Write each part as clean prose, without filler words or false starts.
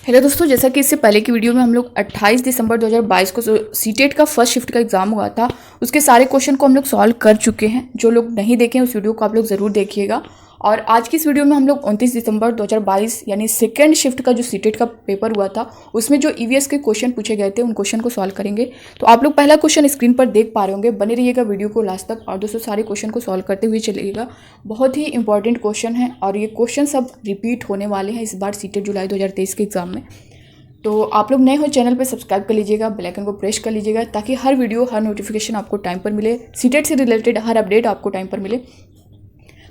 Hello दोस्तों, जैसा कि इससे पहले की वीडियो में हम लोग 28 दिसंबर 2022 को सीटेट का फर्स्ट शिफ्ट का एग्जाम हुआ था, उसके सारे क्वेश्चन को हम लोग सॉल्व कर चुके हैं। जो लोग नहीं देखे उस वीडियो को आप लोग ज़रूर देखिएगा। और आज की इस वीडियो में हम लोग 29 दिसंबर 2022 यानी सेकेंड शिफ्ट का जो सीटेट का पेपर हुआ था उसमें जो ईवीएस के क्वेश्चन पूछे गए थे उन क्वेश्चन को सॉल्व करेंगे। तो आप लोग पहला क्वेश्चन स्क्रीन पर देख पा रहे होंगे, बने रहिएगा वीडियो को लास्ट तक और दोस्तों सारे क्वेश्चन को सॉल्व करते हुए चलिएगा। बहुत ही इंपॉर्टेंट क्वेश्चन है और ये क्वेश्चन सब रिपीट होने वाले हैं इस बार सीटेट जुलाई 2023 के एग्जाम में। तो आप लोग नए हो चैनल पे सब्सक्राइब कर लीजिएगा, बेल आइकन को प्रेस कर लीजिएगा ताकि हर वीडियो हर नोटिफिकेशन आपको टाइम पर मिले, सीटेट से रिलेटेड हर अपडेट आपको टाइम पर मिले।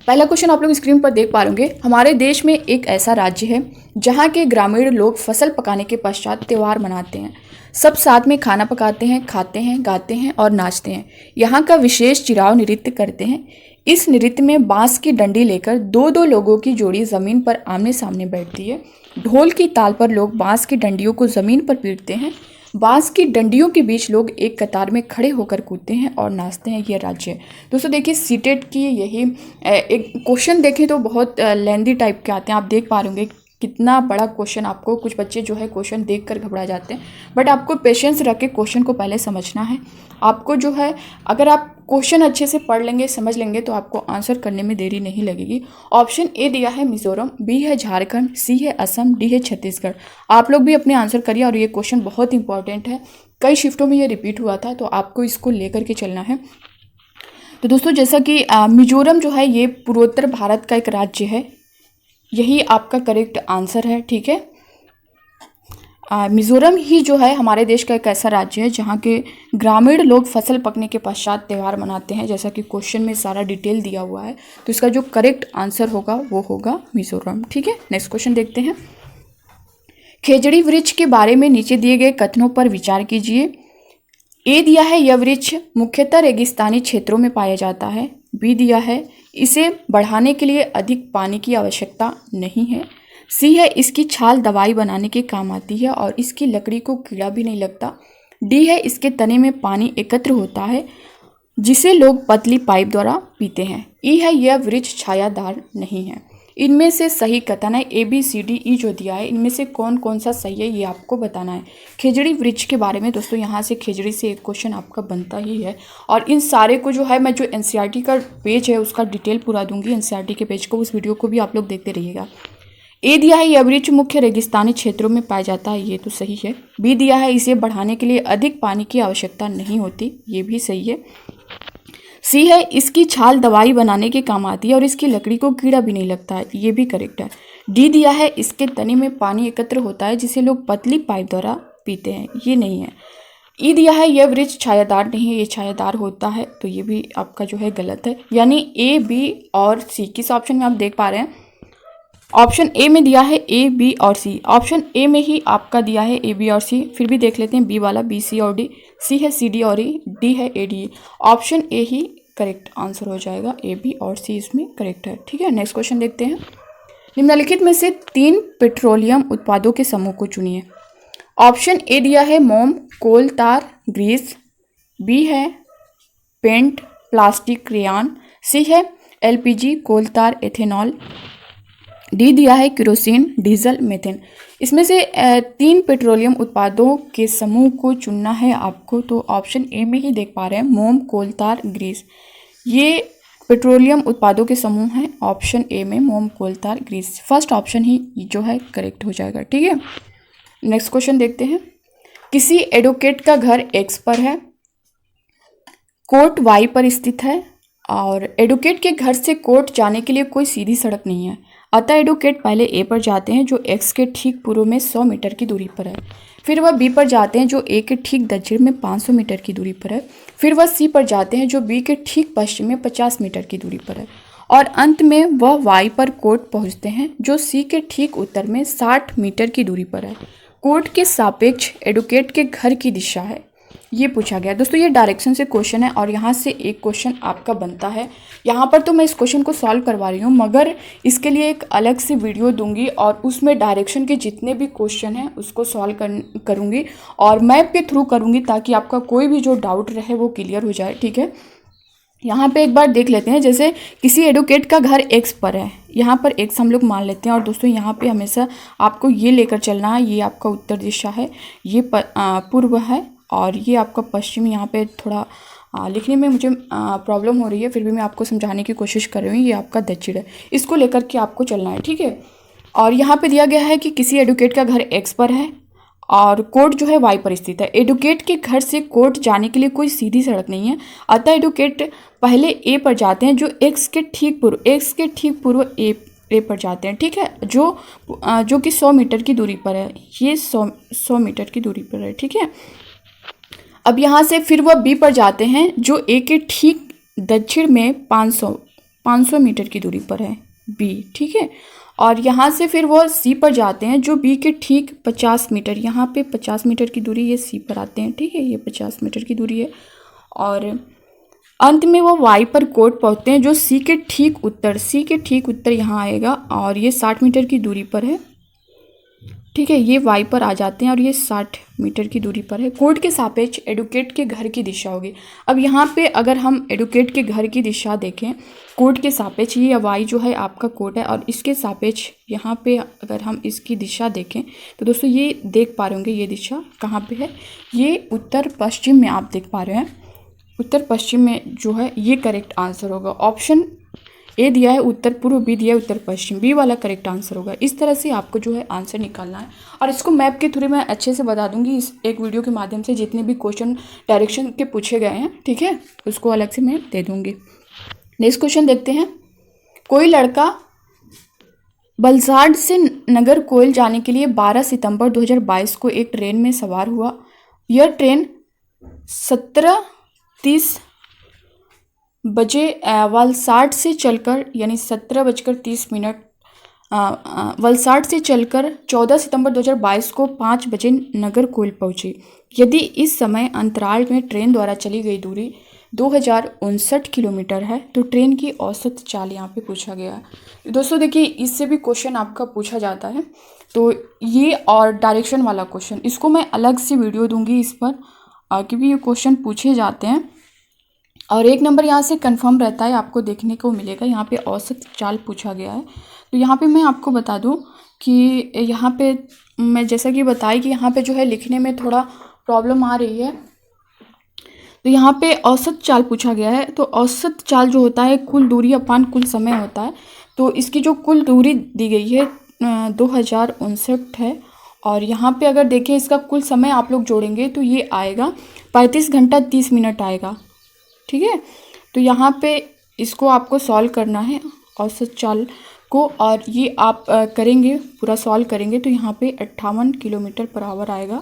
पहला क्वेश्चन आप लोग स्क्रीन पर देख पा रहे होंगे, हमारे देश में एक ऐसा राज्य है जहाँ के ग्रामीण लोग फसल पकाने के पश्चात त्यौहार मनाते हैं। सब साथ में खाना पकाते हैं, खाते हैं, गाते हैं और नाचते हैं। यहाँ का विशेष चिराव नृत्य करते हैं। इस नृत्य में बांस की डंडी लेकर दो दो लोगों की जोड़ी जमीन पर आमने सामने बैठती है। ढोल की ताल पर लोग बांस की डंडियों को जमीन पर पीटते हैं। बांस की डंडियों के बीच लोग एक कतार में खड़े होकर कूदते हैं और नाचते हैं। ये राज्य है। दोस्तों देखिए, सीटेट की यही एक क्वेश्चन देखें तो बहुत लेंदी टाइप के आते हैं। आप देख पा रहे होंगे कितना बड़ा क्वेश्चन। आपको कुछ बच्चे जो है क्वेश्चन देखकर घबरा जाते हैं, बट आपको पेशेंस रख के क्वेश्चन को पहले समझना है। आपको जो है, अगर आप क्वेश्चन अच्छे से पढ़ लेंगे, समझ लेंगे, तो आपको आंसर करने में देरी नहीं लगेगी। ऑप्शन ए दिया है मिजोरम, बी है झारखंड, सी है असम, डी है छत्तीसगढ़। आप लोग भी अपने आंसर करिए और ये क्वेश्चन बहुत इंपॉर्टेंट है। कई शिफ्टों में ये रिपीट हुआ था, तो आपको इसको लेकर के चलना है। तो दोस्तों जैसा कि मिजोरम जो है ये पूर्वोत्तर भारत का एक राज्य है, यही आपका करेक्ट आंसर है। ठीक है, मिजोरम ही जो है हमारे देश का एक ऐसा राज्य है जहाँ के ग्रामीण लोग फसल पकने के पश्चात त्यौहार मनाते हैं। जैसा कि क्वेश्चन में सारा डिटेल दिया हुआ है, तो इसका जो करेक्ट आंसर होगा वो होगा मिजोरम। ठीक है, नेक्स्ट क्वेश्चन देखते हैं। खेजड़ी वृक्ष के बारे में नीचे दिए गए कथनों पर विचार कीजिए। ए दिया है यह वृक्ष मुख्यतः रेगिस्तानी क्षेत्रों में पाया जाता है। बी दिया है इसे बढ़ाने के लिए अधिक पानी की आवश्यकता नहीं है। सी है इसकी छाल दवाई बनाने के काम आती है और इसकी लकड़ी को कीड़ा भी नहीं लगता। डी है इसके तने में पानी एकत्र होता है जिसे लोग पतली पाइप द्वारा पीते हैं। ई है यह वृक्ष छायादार नहीं है। इनमें से सही कथन है A B C D E जो दिया है, इनमें से कौन कौन सा सही है ये आपको बताना है। खेजड़ी वृक्ष के बारे में दोस्तों यहाँ से खेजड़ी से एक क्वेश्चन आपका बनता ही है। और इन सारे को जो है मैं जो एनसीईआरटी का पेज है उसका डिटेल पूरा दूंगी, एनसीईआरटी के पेज को, उस वीडियो को भी आप लोग देखते रहिएगा। ए दिया है यह वृक्ष मुख्य रेगिस्तानी क्षेत्रों में पाया जाता है, ये तो सही है। बी दिया है इसे बढ़ाने के लिए अधिक पानी की आवश्यकता नहीं होती, ये भी सही है। सी है इसकी छाल दवाई बनाने के काम आती है और इसकी लकड़ी को कीड़ा भी नहीं लगता है, ये भी करेक्ट है। डी दिया है इसके तने में पानी एकत्र होता है जिसे लोग पतली पाइप द्वारा पीते हैं, ये नहीं है। ई दिया है यह वृक्ष छायादार नहीं है, ये छायादार होता है, तो ये भी आपका जो है गलत है। यानी ए बी और सी किस ऑप्शन में आप देख पा रहे हैं। ऑप्शन ए में दिया है ए बी और सी, ऑप्शन ए में ही आपका दिया है ए बी और सी। फिर भी देख लेते हैं बी वाला, बी सी और डी, सी है सी डी और ई, डी है A D. Option A he correct answer हो जाएगा, ए बी और सी इसमें करेक्ट है। ठीक है, नेक्स्ट क्वेश्चन देखते हैं। निम्नलिखित में से 3 पेट्रोलियम उत्पादों के समूह को चुनिए। ऑप्शन ए दिया है मोम, कोल, तार, ग्रीस। बी है पेंट, प्लास्टिक, रेयान। सी है एलपीजी, कोल, तार, एथेनॉल। डी दिया है केरोसिन, डीजल, मीथेन। इसमें से 3 पेट्रोलियम उत्पादों के समूह को चुनना है आपको, तो ऑप्शन ए में ही देख पा रहे हैं मोम, कोल, तार, ग्रीस, ये पेट्रोलियम उत्पादों के समूह हैं। ऑप्शन ए में मोम, कोल, तार, ग्रीस, फर्स्ट ऑप्शन ही जो है करेक्ट हो जाएगा। ठीक है, नेक्स्ट क्वेश्चन देखते हैं। किसी एडवोकेट का घर एक्स पर है, कोर्ट वाई पर स्थित है और एडवोकेट के घर से कोर्ट जाने के लिए कोई सीधी सड़क नहीं है। अतः एडवोकेट पहले ए पर जाते हैं जो एक्स के ठीक पूर्व में 100 मीटर की दूरी पर है। फिर वह बी पर जाते हैं जो ए के ठीक दक्षिण में 500 मीटर की दूरी पर है। फिर वह सी पर जाते हैं जो बी के ठीक पश्चिम में 50 मीटर की दूरी पर है। और अंत में वह वाई पर कोर्ट पहुंचते हैं जो सी के ठीक उत्तर में 60 मीटर की दूरी पर है। कोर्ट के सापेक्ष एडवोकेट के घर की दिशा है, ये पूछा गया। दोस्तों ये डायरेक्शन से क्वेश्चन है और यहाँ से एक क्वेश्चन आपका बनता है। यहाँ पर तो मैं इस क्वेश्चन को सॉल्व करवा रही हूँ, मगर इसके लिए एक अलग से वीडियो दूंगी और उसमें डायरेक्शन के जितने भी क्वेश्चन हैं उसको सॉल्व करूँगी और मैप के थ्रू करूँगी ताकि आपका कोई भी जो डाउट रहे वो क्लियर हो जाए। ठीक है, यहाँ पे एक बार देख लेते हैं, जैसे किसी एडवोकेट का घर एक्स पर है, यहाँ पर एक्स हम लोग मान लेते हैं। और दोस्तों यहाँ पे हमेशा आपको ये लेकर चलना है, ये आपका उत्तर दिशा है, ये पूर्व है, और ये आपका पश्चिम। यहाँ पे थोड़ा लिखने में मुझे प्रॉब्लम हो रही है, फिर भी मैं आपको समझाने की कोशिश कर रही हूँ। ये आपका दक्षिण है, इसको लेकर के आपको चलना है, ठीक है। और यहाँ पे दिया गया है कि किसी एडवोकेट का घर एक्स पर है और कोर्ट जो है वाई पर स्थित है। एडवोकेट के घर से कोर्ट जाने के लिए कोई सीधी सड़क नहीं है, अतः एडवोकेट पहले ए पर जाते हैं, जो एक्स के ठीक पूर्व ए पर जाते हैं, ठीक है, जो कि 100 मीटर की दूरी पर है। ये 100 मीटर की दूरी पर है, ठीक है। अब यहाँ से फिर वह बी पर जाते हैं, जो ए के ठीक दक्षिण में 500 मीटर की दूरी पर है, बी, ठीक है। और यहाँ से फिर वो सी पर जाते हैं, जो बी के ठीक 50 मीटर, यहाँ पे 50 मीटर की दूरी, ये सी पर आते हैं, ठीक है, ये 50 मीटर की दूरी है। और अंत में वो वाई पर कोर्ट पहुँचते हैं, जो सी के ठीक उत्तर यहाँ आएगा, और ये 60 मीटर की दूरी पर है, ठीक है। ये वाई पर आ जाते हैं और ये 60 मीटर की दूरी पर है। कोर्ट के सापेक्ष एडवोकेट के घर की दिशा होगी। अब यहाँ पे अगर हम एडवोकेट के घर की दिशा देखें, कोर्ट के सापेक्ष, ये वाई जो है आपका कोर्ट है, और इसके सापेक्ष यहाँ पे अगर हम इसकी दिशा देखें तो दोस्तों ये देख पा रहे होंगे, ये दिशा कहाँ पे है, ये उत्तर पश्चिम में आप देख पा रहे हैं। उत्तर पश्चिम में जो है ये करेक्ट आंसर होगा। ऑप्शन ए दिया है उत्तर पूर्व, बी दिया है उत्तर पश्चिम, बी वाला करेक्ट आंसर होगा। इस तरह से आपको जो है आंसर निकालना है, और इसको मैप के थ्रू मैं अच्छे से बता दूंगी इस एक वीडियो के माध्यम से। जितने भी क्वेश्चन डायरेक्शन के पूछे गए हैं, ठीक है, उसको अलग से मैं दे दूंगी। नेक्स्ट क्वेश्चन देखते हैं। कोई लड़का वलसाड से नागरकोइल जाने के लिए 12 सितंबर 2022 को एक ट्रेन में सवार हुआ। यह ट्रेन 17:30 बजे वलसाड से चलकर, यानी 17:30 वलसाड से चलकर 14 सितंबर 2022 को 5 बजे नागरकोइल पहुंची। यदि इस समय अंतराल में ट्रेन द्वारा चली गई दूरी 2059 किलोमीटर है, तो ट्रेन की औसत चाल यहाँ पे पूछा गया है। दोस्तों देखिए, इससे भी क्वेश्चन आपका पूछा जाता है, तो ये और डायरेक्शन वाला क्वेश्चन, इसको मैं अलग से वीडियो दूंगी इस पर, क्योंकि ये क्वेश्चन पूछे जाते हैं। और एक नंबर यहाँ से कंफर्म रहता है, आपको देखने को मिलेगा। यहाँ पे औसत चाल पूछा गया है, तो यहाँ पे मैं आपको बता दूँ कि यहाँ पे मैं जैसा कि बताई कि यहाँ पे जो है लिखने में थोड़ा प्रॉब्लम आ रही है, तो यहाँ पे औसत चाल पूछा गया है। तो औसत चाल जो होता है कुल दूरी अपान कुल समय होता है, तो इसकी जो कुल दूरी दी गई है 2059 है। और यहाँ पे अगर देखें इसका कुल समय आप लोग जोड़ेंगे तो ये आएगा 35 घंटा 30 मिनट आएगा, ठीक है। तो यहाँ पे इसको आपको सॉल्व करना है औसत चाल को, और ये आप करेंगे, पूरा सॉल्व करेंगे तो यहाँ पे 58 किलोमीटर पर आवर आएगा,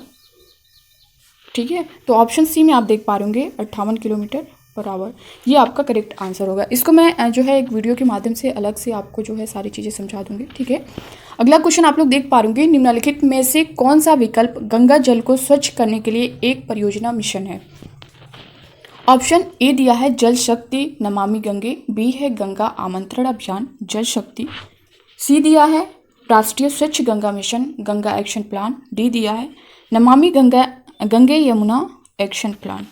ठीक है। तो ऑप्शन सी में आप देख पा रहे 58 किलोमीटर पर आवर, ये आपका करेक्ट आंसर होगा। इसको मैं जो है एक वीडियो के माध्यम से अलग से आपको जो है सारी चीज़ें समझा दूंगी, ठीक है। अगला क्वेश्चन आप लोग देख पा रहे निम्नलिखित में से कौन सा विकल्प गंगा जल को स्वच्छ करने के लिए एक परियोजना मिशन है। ऑप्शन ए दिया है जल शक्ति नमामि गंगे, बी है गंगा आमंत्रण अभियान जल शक्ति, सी दिया है राष्ट्रीय स्वच्छ Ganga mission Ganga action plan, D दिया है नमामि गंगे यमुना एक्शन प्लान।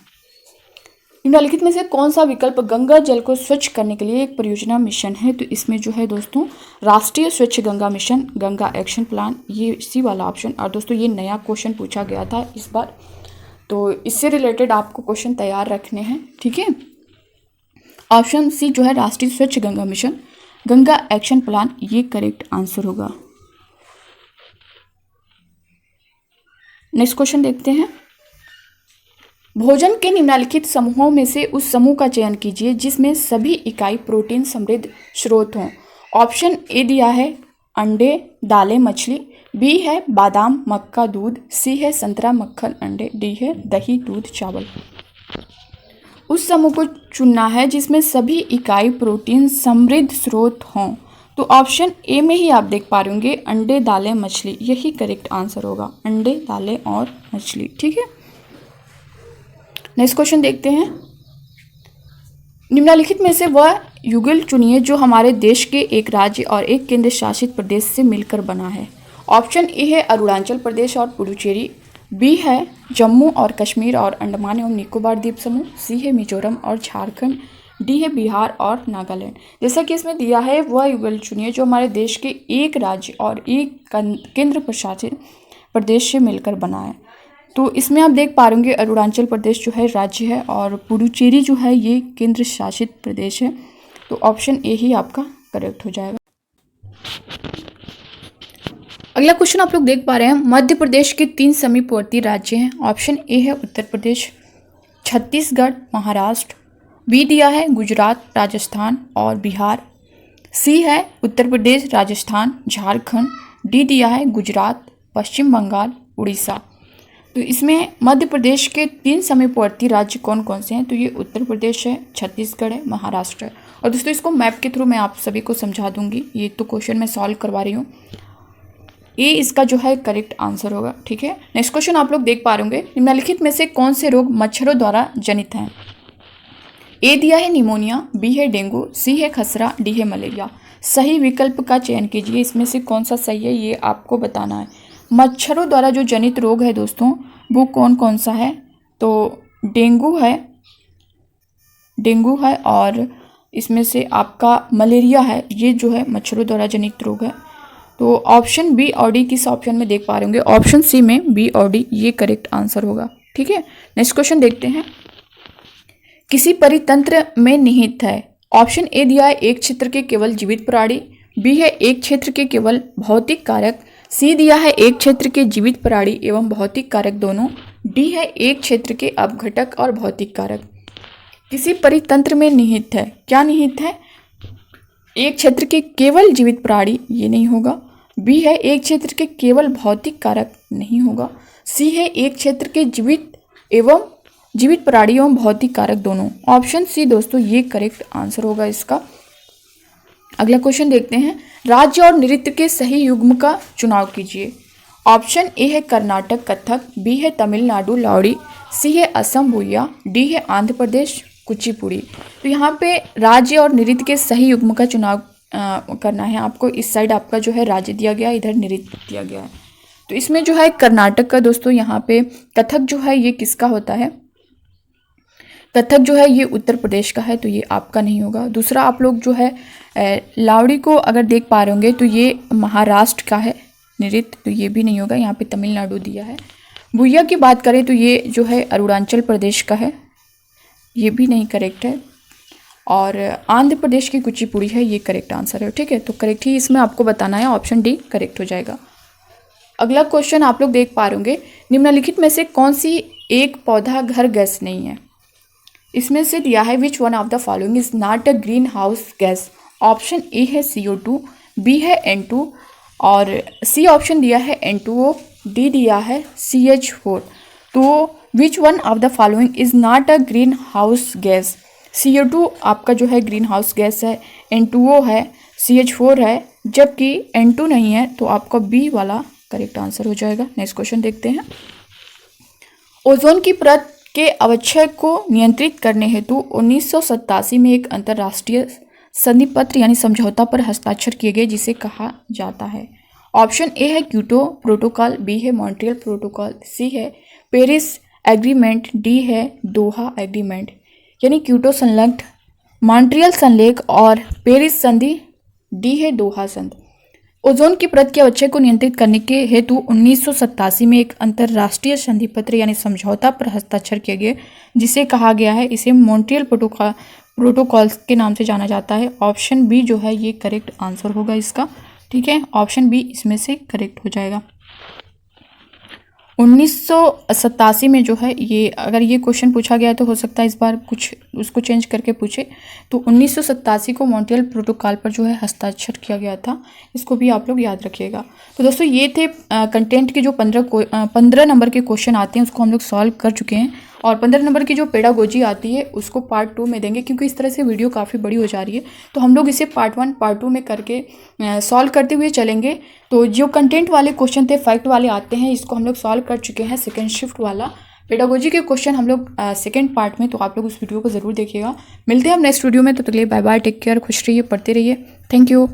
निम्नलिखित में से कौन सा विकल्प गंगा जल को स्वच्छ करने के लिए एक परियोजना मिशन है। तो इसमें जो है दोस्तों राष्ट्रीय स्वच्छ Ganga mission Ganga action plan, ये सी वाला ऑप्शन। और दोस्तों ये नया क्वेश्चन पूछा गया था इस बार, तो इससे रिलेटेड आपको क्वेश्चन तैयार रखने हैं, ठीक है। ऑप्शन सी जो है राष्ट्रीय स्वच्छ Ganga mission Ganga action plan, ये करेक्ट आंसर होगा। नेक्स्ट क्वेश्चन देखते हैं। भोजन के निम्नलिखित समूहों में से उस समूह का चयन कीजिए जिसमें सभी इकाई प्रोटीन समृद्ध स्रोत हों। ऑप्शन ए दिया है अंडे दालें मछली, बी है बादाम मक्का दूध, सी है संतरा मक्खन अंडे, डी है दही दूध चावल। उस समूह को चुनना है जिसमें सभी इकाई प्रोटीन समृद्ध स्रोत हों। तो ऑप्शन ए में ही आप देख पा रहे होंगे अंडे दालें मछली, यही करेक्ट आंसर होगा, अंडे दालें और मछली, ठीक है। नेक्स्ट क्वेश्चन देखते हैं। निम्नलिखित में से वह युगल चुनिए जो हमारे देश के एक राज्य और एक केंद्र शासित प्रदेश से मिलकर बना है। ऑप्शन ए है अरुणाचल प्रदेश और पुडुचेरी, बी है जम्मू और कश्मीर और अंडमान एवं निकोबार द्वीप समूह, सी है मिजोरम और झारखंड, डी है बिहार और नागालैंड। जैसा कि इसमें दिया है वह युगल चुनिए जो हमारे देश के एक राज्य और एक केंद्र प्रशासित प्रदेश से मिलकर बना है। तो इसमें आप देख पा रहे होंगे अरुणाचल प्रदेश जो है राज्य है और पुडुचेरी जो है ये केंद्र शासित प्रदेश है। तो ऑप्शन ए ही आपका करेक्ट हो जाएगा। अगला क्वेश्चन आप लोग देख पा रहे हैं, मध्य प्रदेश के 3 समीपवर्ती राज्य हैं। ऑप्शन ए है उत्तर प्रदेश, छत्तीसगढ़, महाराष्ट्र। बी दिया है गुजरात, राजस्थान और बिहार। सी है उत्तर प्रदेश, राजस्थान, झारखंड। डी दिया है गुजरात, पश्चिम बंगाल, उड़ीसा। तो इसमें मध्य प्रदेश के 3 समीपवर्ती राज्य कौन कौन से हैं? तो ये उत्तर प्रदेश है, छत्तीसगढ़ है, महाराष्ट्र है। और दोस्तों इसको मैप के थ्रू मैं आप सभी को समझा दूंगी, ये तो क्वेश्चन मैं सॉल्व करवा रही हूँ। ए इसका जो है करेक्ट आंसर होगा। ठीक है, नेक्स्ट क्वेश्चन आप लोग देख पा रहे होंगे, निम्नलिखित में से कौन से रोग मच्छरों द्वारा जनित हैं? ए दिया है निमोनिया, बी है डेंगू, सी है खसरा, डी है मलेरिया। सही विकल्प का चयन कीजिए, इसमें से कौन सा सही है ये आपको बताना है। मच्छरों द्वारा जो जनित रोग है दोस्तों वो कौन कौन सा है? तो डेंगू है और इसमें से आपका मलेरिया है, ये जो है मच्छरों द्वारा जनित रोग है। तो ऑप्शन बी और डी किस ऑप्शन में देख पा रहे होंगे? ऑप्शन सी में बी और डी ये करेक्ट आंसर होगा। ठीक है, नेक्स्ट क्वेश्चन देखते हैं, किसी परितंत्र में निहित है। ऑप्शन ए दिया है एक क्षेत्र के केवल जीवित प्राणी, बी है एक क्षेत्र के केवल भौतिक कारक, सी दिया है एक क्षेत्र के जीवित प्राणी एवं भौतिक कारक दोनों, डी है एक क्षेत्र के अपघटक और भौतिक कारक। किसी परितंत्र में निहित है, क्या निहित है? एक क्षेत्र के केवल जीवित प्राणी, ये नहीं होगा। बी है एक क्षेत्र के केवल भौतिक कारक, नहीं होगा। सी है एक क्षेत्र के जीवित प्राणी एवं भौतिक कारक दोनों। ऑप्शन सी दोस्तों ये करेक्ट आंसर होगा इसका। अगला क्वेश्चन देखते हैं, राज्य और नृत्य के सही युग्म का चुनाव कीजिए। ऑप्शन ए है कर्नाटक कथक, बी है तमिलनाडु लावड़ी, सी है असम भुइया, डी है आंध्र प्रदेश कुचिपुड़ी। तो यहाँ पे राज्य और नृत्य के सही युग्म का चुनाव करना है आपको। इस साइड आपका जो है राज्य दिया गया है, इधर नृत्य दिया गया है। तो इसमें जो है कर्नाटक का दोस्तों यहाँ पे कथक जो है ये किसका होता है? कथक जो है ये उत्तर प्रदेश का है, तो ये आपका नहीं होगा। दूसरा आप लोग जो है लावड़ी को अगर देख पा रहे होंगे तो ये महाराष्ट्र का है नृत्य, तो ये भी नहीं होगा, यहाँ पे तमिलनाडु दिया है। भुइया की बात करें तो ये जो है अरुणाचल प्रदेश का है, ये भी नहीं करेक्ट है। और आंध्र प्रदेश की कुचिपुड़ी है, ये करेक्ट आंसर है। ठीक है, तो करेक्ट ही इसमें आपको बताना है, ऑप्शन डी करेक्ट हो जाएगा। अगला क्वेश्चन आप लोग देख पा रहे होंगे, निम्नलिखित में से कौन सी एक पौधा घर गैस नहीं है? इसमें से दिया है which one of the following is not a green house gas. Option A है CO2, बी है N2 और सी ऑप्शन दिया है N2O, डी दिया है CH4। तो which one of the following is not a green house gas? CO2 आपका जो है ग्रीन हाउस गैस है, N2O है, CH4 है, जबकि N2 नहीं है, तो आपका बी वाला करेक्ट आंसर हो जाएगा। नेक्स्ट क्वेश्चन देखते हैं, ओजोन की परत के अवक्षय को नियंत्रित करने हेतु 1987 में एक अंतर्राष्ट्रीय संधि पत्र यानी समझौता पर हस्ताक्षर किए गए, जिसे कहा जाता है। ऑप्शन ए है क्योटो प्रोटोकॉल, बी है मॉन्ट्रियल प्रोटोकॉल, सी है पेरिस एग्रीमेंट, डी है दोहा एग्रीमेंट। यानी क्योटो संलग्न, मॉन्ट्रियल संलेख और पेरिस संधि, डी है दोहा संधि। ओजोन की परत के अवक्षय को नियंत्रित करने के हेतु 1987 में एक अंतर्राष्ट्रीय संधि पत्र यानी समझौता पर हस्ताक्षर किए गए, जिसे कहा गया है, इसे मॉन्ट्रियल प्रोटोकॉल के नाम से जाना जाता है। ऑप्शन बी जो है ये करेक्ट आंसर होगा इसका। ठीक है, ऑप्शन बी इसमें से करेक्ट हो जाएगा। 1987 में जो है ये, अगर ये क्वेश्चन पूछा गया तो हो सकता है इस बार कुछ उसको चेंज करके पूछे। तो 1987 को मॉन्ट्रियल प्रोटोकॉल पर जो है हस्ताक्षर किया गया था, इसको भी आप लोग याद रखिएगा। तो दोस्तों ये थे कंटेंट के जो 15 नंबर के क्वेश्चन आते हैं उसको हम लोग सॉल्व कर चुके हैं, और 15 नंबर की जो पेडागोजी आती है उसको पार्ट 2 में देंगे, क्योंकि इस तरह से वीडियो काफ़ी बड़ी हो जा रही है। तो हम लोग इसे पार्ट 1 पार्ट 2 में करके सॉल्व करते हुए चलेंगे। तो जो कंटेंट वाले क्वेश्चन थे, फैक्ट वाले आते हैं, इसको हम लोग सॉल्व कर चुके हैं। सेकेंड शिफ्ट वाला पेडागोजी के क्वेश्चन हम लोग सेकेंड पार्ट में, तो आप लोग उस वीडियो को ज़रूर देखिएगा। मिलते हैं हम नेक्स्ट वीडियो में, तो तक के लिए बाय बाय, टेक केयर, खुश रहिए, पढ़ते रहिए, थैंक यू।